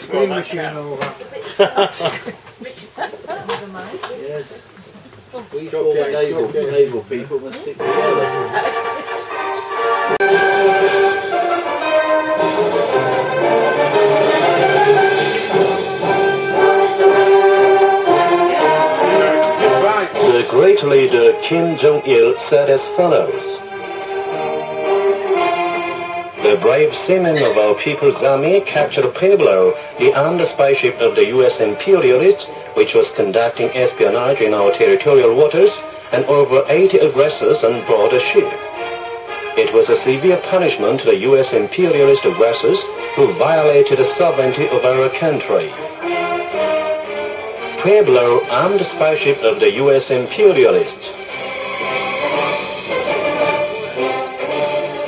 screen machine over. Yes. We former naval people must stick together. The great leader Kim Jong-il said as follows: "The brave seamen of our People's Army captured Pueblo, the armed spyship of the U.S. imperialists, which was conducting espionage in our territorial waters, and over 80 aggressors on board a ship. It was a severe punishment to the U.S. imperialist aggressors who violated the sovereignty of our country." Pueblo, armed spyship of the U.S. imperialists.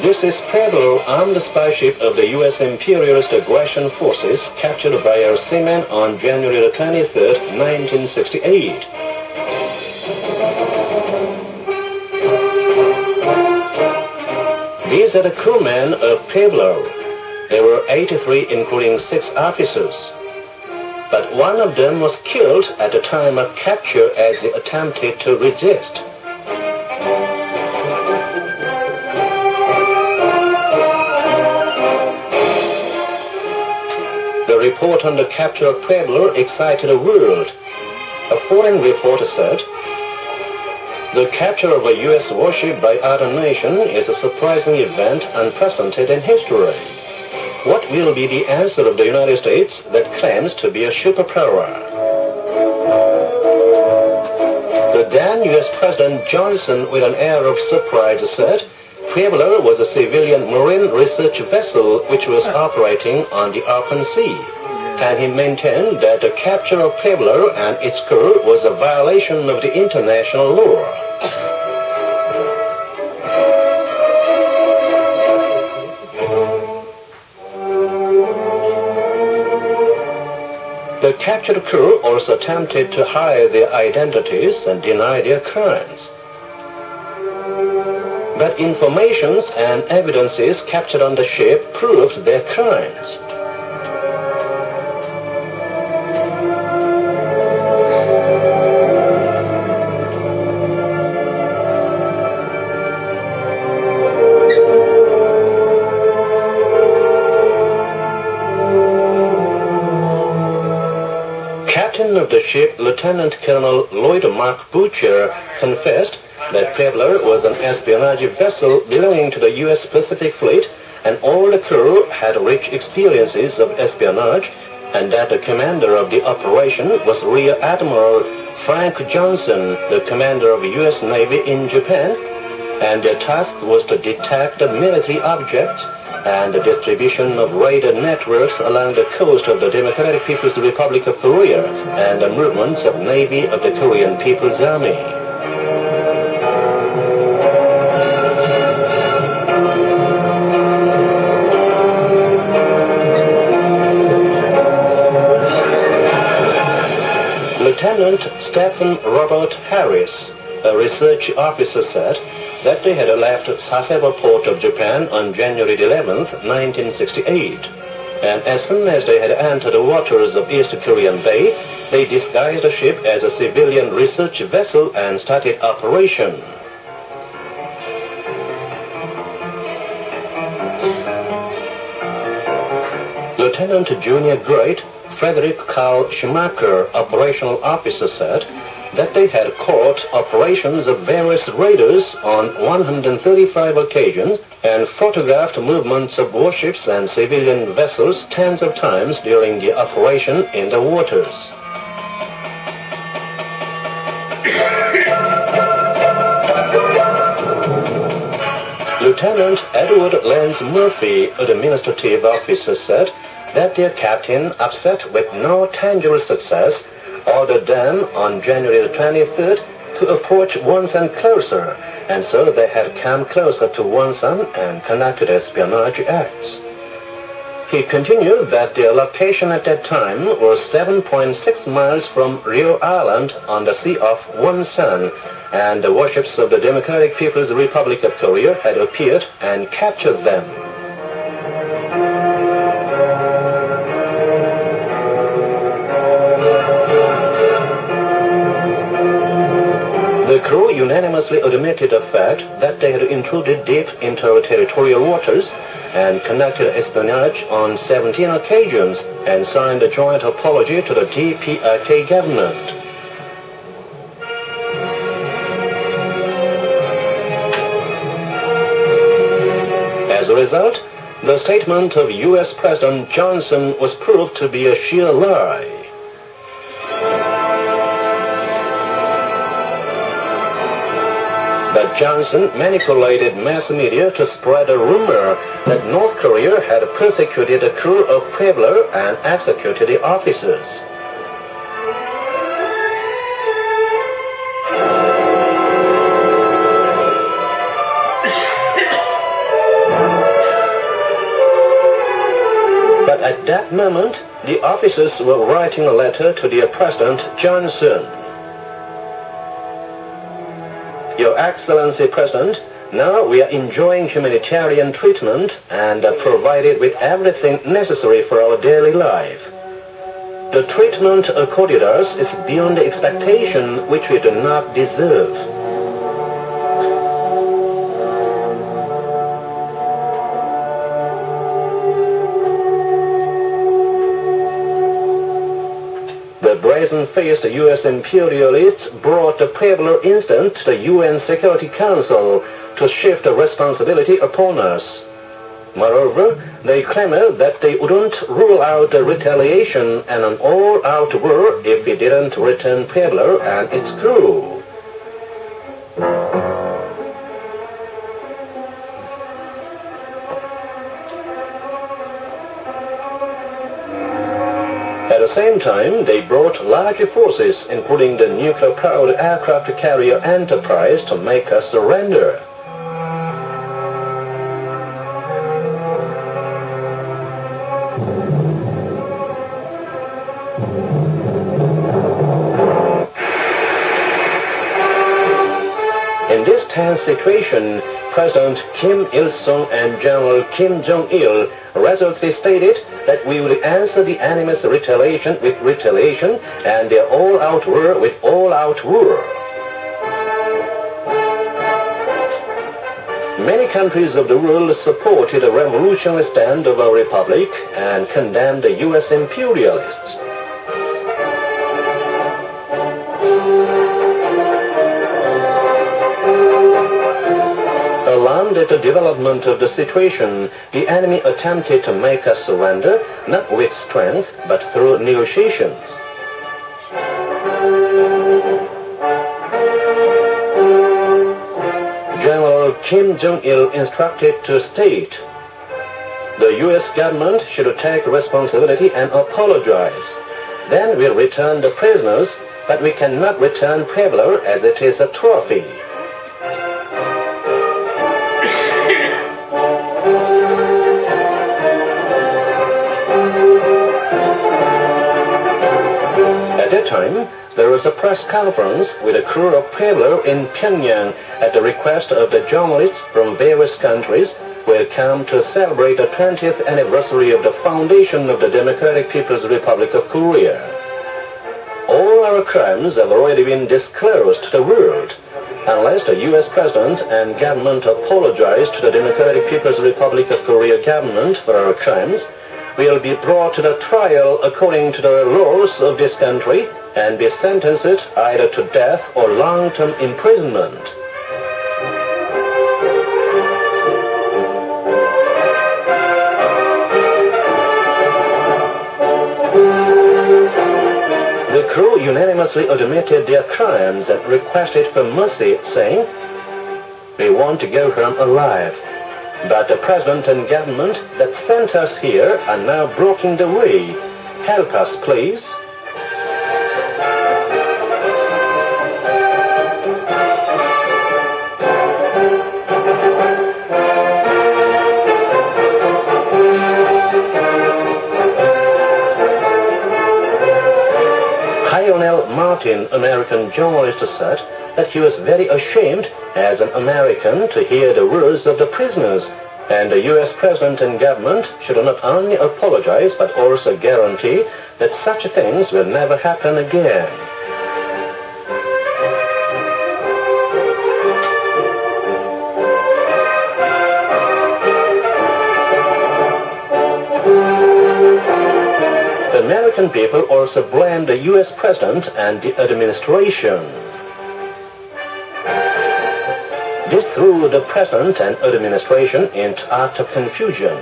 This is Pueblo, armed spyship of the U.S. imperialist aggression forces captured by our seamen on January 23, 1968. These are the crewmen of Pueblo. There were 83, including 6 officers. But one of them was killed at the time of capture as he attempted to resist. The report on the capture of Pueblo excited the world. A foreign reporter said, "The capture of a U.S. warship by other nation is a surprising event unprecedented in history. What will be the answer of the United States that claims to be a superpower?" The then U.S. President Johnson, with an air of surprise, said Pueblo was a civilian marine research vessel which was operating on the open sea, and he maintained that the capture of Pueblo and its crew was a violation of the international law. The captured crew also attempted to hide their identities and deny their crimes. But information and evidences captured on the ship proved their crimes. Of the ship, Lieutenant Colonel Lloyd Mark Butcher confessed that Pueblo was an espionage vessel belonging to the U.S. Pacific Fleet, and all the crew had rich experiences of espionage, and that the commander of the operation was Rear Admiral Frank Johnson, the commander of U.S. Navy in Japan, and their task was to detect military objects and the distribution of radar networks along the coast of the Democratic People's Republic of Korea and the movements of Navy of the Korean People's Army. Lieutenant Stephen Robert Harris, a research officer, said that they had left Sasebo port of Japan on January 11, 1968, and as soon as they had entered the waters of East Korean Bay, they disguised the ship as a civilian research vessel and started operation. Lieutenant Junior Grade Frederick Carl Schumacher, operational officer, said that they had caught operations of various raiders on 135 occasions and photographed movements of warships and civilian vessels tens of times during the operation in the waters. Lieutenant Edward Lance Murphy, administrative officer, said that their captain, upset with no tangible success, ordered them on January 23rd to approach Wonsan closer, and so they had come closer to Wonsan and conducted espionage acts. He continued that their location at that time was 7.6 miles from Rio Island on the Sea of Wonsan, and the warships of the Democratic People's Republic of Korea had appeared and captured them. unanimously admitted the fact that they had intruded deep into our territorial waters and conducted espionage on 17 occasions and signed a joint apology to the DPRK government. As a result, the statement of U.S. President Johnson was proved to be a sheer lie. But Johnson manipulated mass media to spread a rumor that North Korea had persecuted the crew of Pueblo and executed the officers. But at that moment, the officers were writing a letter to dear President Johnson. Your Excellency President, now we are enjoying humanitarian treatment and are provided with everything necessary for our daily life. The treatment accorded us is beyond the expectation which we do not deserve. The brazen-faced U.S. imperialists brought the Pueblo incident to the UN Security Council to shift the responsibility upon us. Moreover, they clamored that they wouldn't rule out a retaliation and an all-out war if we didn't return Pueblo and its crew. At the same time, they brought large forces, including the nuclear-powered aircraft carrier Enterprise, to make us surrender. In this tense situation, President Kim Il-sung and General Kim Jong-il resolutely stated that we will answer the enemy's retaliation with retaliation and their all-out war with all-out war. Many countries of the world supported the revolutionary stand of our republic and condemned the U.S. imperialists. Alarmed at the development of the situation, the enemy attempted to make us surrender, not with strength, but through negotiations. General Kim Jong-il instructed to state, the U.S. government should take responsibility and apologize. Then we'll return the prisoners, but we cannot return Pueblo as it is a trophy. At that time, there was a press conference with the crew of Pueblo in Pyongyang at the request of the journalists from various countries who had come to celebrate the 20th anniversary of the foundation of the Democratic People's Republic of Korea. All our crimes have already been disclosed to the world. Unless the U.S. President and government apologize to the Democratic People's Republic of Korea government for our crimes, we will be brought to the trial according to the laws of this country and be sentenced either to death or long-term imprisonment. The crew unanimously admitted their crimes and requested for mercy, saying, "We want to go home alive. But the President and government that sent us here are now blocking the way. Help us, please." Lionel Martin, American journalist, said that he was very ashamed as an American to hear the words of the prisoners, and the U.S. President and government should not only apologize but also guarantee that such things will never happen again. American people also blamed the U.S. President and the administration. This threw the President and administration into utter confusion.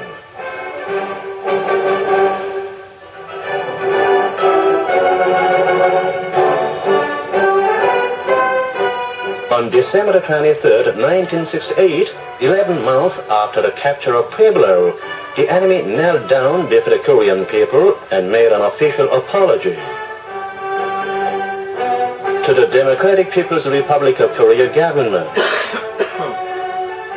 On December 23, 1968, 11 months after the capture of Pueblo, the enemy knelt down before the Korean people and made an official apology. To the Democratic People's Republic of Korea government,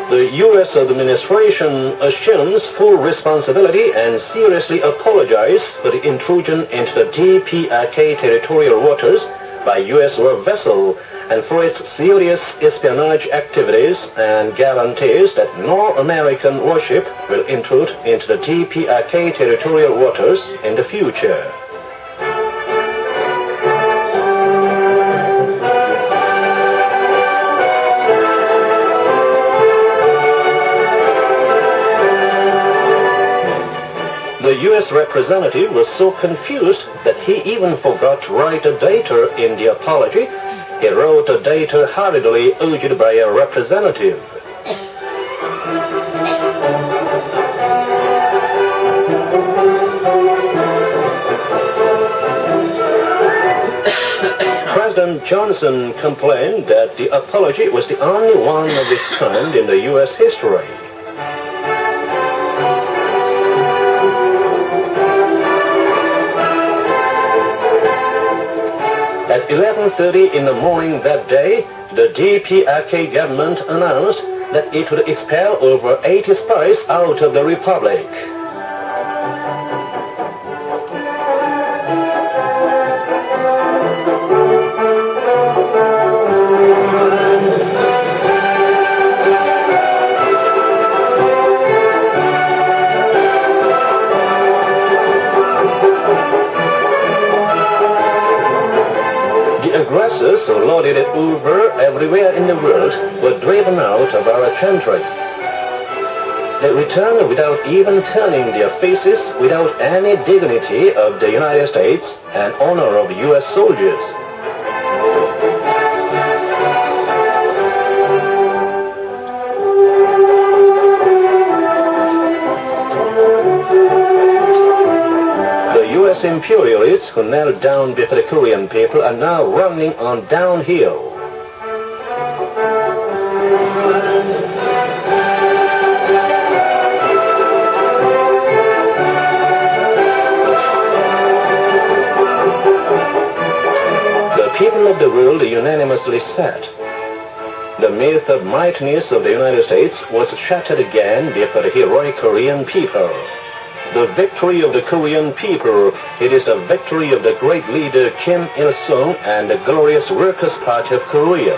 the U.S. administration assumes full responsibility and seriously apologizes for the intrusion into the DPRK territorial waters by U.S. war vessel and for its serious espionage activities, and guarantees that no American warship will intrude into the DPRK territorial waters in the future. The U.S. representative was so confused that he even forgot to write a dater in the apology. He wrote a dater hurriedly urged by a representative. President Johnson complained that the apology was the only one of its kind in the U.S. history. At 11:30 in the morning that day, the DPRK government announced that it would expel over 80 spies out of the Republic. Aggressors who lorded it over everywhere in the world were driven out of our country. They returned without even turning their faces, without any dignity of the United States and honor of U.S. soldiers. U.S. imperialists who knelt down before the Korean people are now running on downhill. The people of the world unanimously said, the myth of mightiness of the United States was shattered again before the heroic Korean people. The victory of the Korean people, it is a victory of the great leader Kim Il-sung and the glorious Workers' Party of Korea.